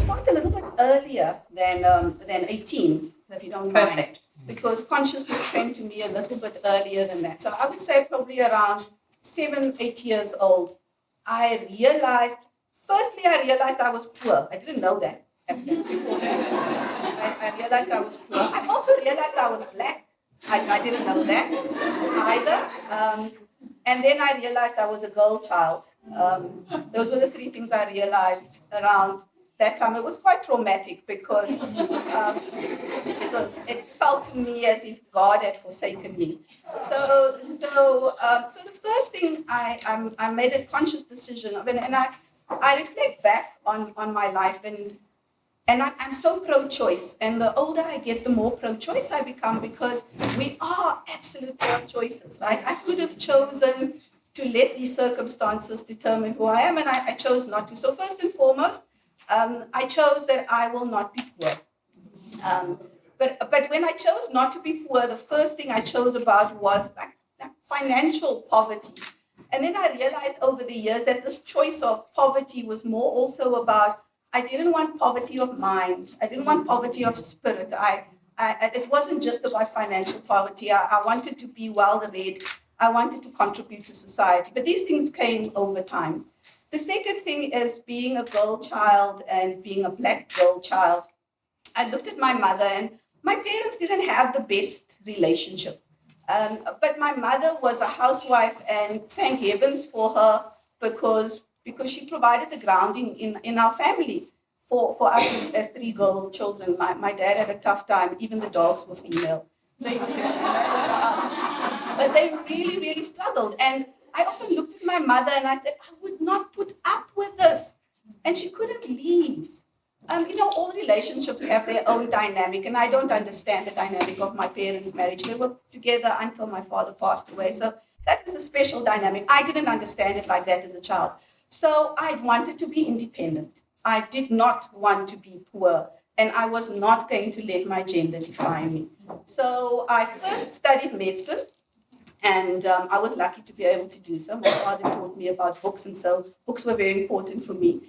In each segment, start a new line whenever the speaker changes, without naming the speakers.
start a little bit earlier than 18, if you don't mind, because consciousness came to me a little bit earlier than that. So I would say probably around 7, 8 years old, I realized I was poor. I didn't know that before that. I realized I was poor. I also realized I was black. I didn't know that either. And then I realized I was a girl child. Those were the three things I realized around that time. It was quite traumatic because it felt to me as if God had forsaken me. So the first thing I made a conscious decision of, and I reflect back on my life, and I'm so pro-choice. And the older I get, the more pro-choice I become, because we are absolute pro-choices, right? I could have chosen to let these circumstances determine who I am, and I chose not to. So first and foremost, I chose that I will not be poor. But when I chose not to be poor, the first thing I chose about was like financial poverty. And then I realized over the years that this choice of poverty was more also about, I didn't want poverty of mind. I didn't want poverty of spirit. It wasn't just about financial poverty. I wanted to be well-read. I wanted to contribute to society. But these things came over time. The second thing is being a girl child and being a black girl child. I looked at my mother, and my parents didn't have the best relationship. But my mother was a housewife, and thank heavens for her, because she provided the grounding in our family for us as three girl children. My dad had a tough time. Even the dogs were female. So he was there for us. But they really, really struggled. And I often looked at my mother and I said, I would not put up with this. And she couldn't leave. All relationships have their own dynamic, and I don't understand the dynamic of my parents' marriage. They were together until my father passed away. So that was a special dynamic. I didn't understand it like that as a child. So I wanted to be independent. I did not want to be poor, and I was not going to let my gender define me. So I first studied medicine, and I was lucky to be able to do so. My father taught me about books, and so books were very important for me.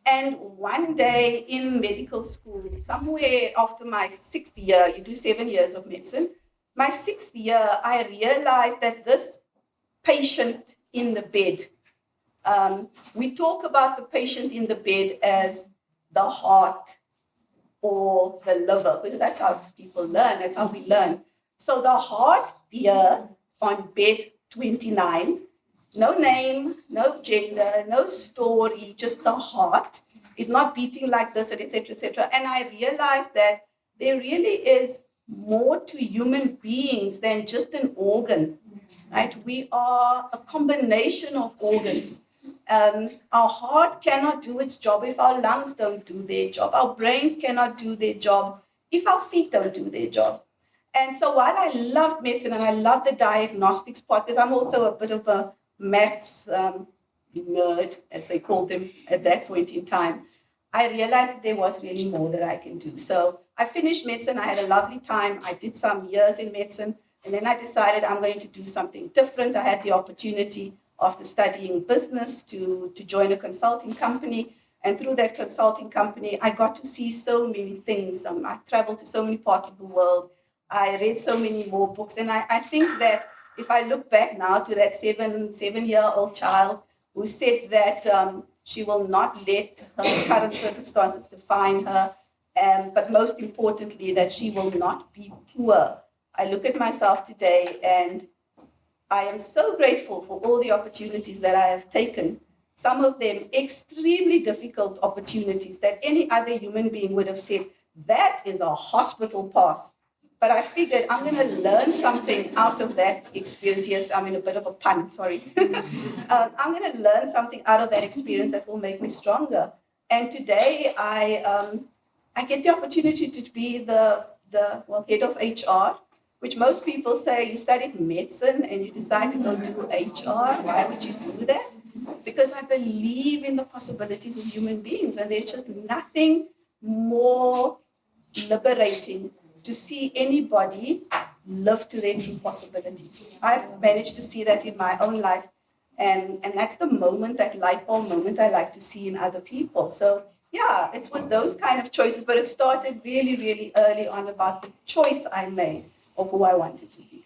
And one day in medical school, somewhere after my 6th year, you do 7 years of medicine, my 6th year, I realized that this patient in the bed, we talk about the patient in the bed as the heart or the liver, because that's how people learn, that's how we learn. So the heart here on bed 29, no name, no gender, no story, just the heart is not beating like this, etc., etc. And I realized that there really is more to human beings than just an organ, right? We are a combination of organs. Our heart cannot do its job if our lungs don't do their job. Our brains cannot do their jobs if our feet don't do their jobs. And so while I loved medicine and I loved the diagnostics part, because I'm also a bit of a maths nerd, as they called them at that point in time, I realized that there was really more that I can do. So I finished medicine. I had a lovely time. I did some years in medicine, and then I decided I'm going to do something different. I had the opportunity, after studying business, to join a consulting company. And through that consulting company, I got to see so many things. I traveled to so many parts of the world. I read so many more books. And I think that if I look back now to that seven-year-old child who said that she will not let her current circumstances define her, but most importantly, that she will not be poor. I look at myself today and I am so grateful for all the opportunities that I have taken, some of them extremely difficult opportunities that any other human being would have said, that is a hospital pass. But I figured I'm going to learn something out of that experience. Yes, I'm in a bit of a pun, sorry. I'm going to learn something out of that experience that will make me stronger. And today I get the opportunity to be the head of HR, which most people say, you studied medicine and you decide to go do HR. Why would you do that? Because I believe in the possibilities of human beings, and there's just nothing more liberating to see anybody live to their true possibilities. I've managed to see that in my own life, and that's the moment, that light bulb moment I like to see in other people. So yeah, it was those kind of choices, but it started really, really early on about the choice I made of who I wanted to be.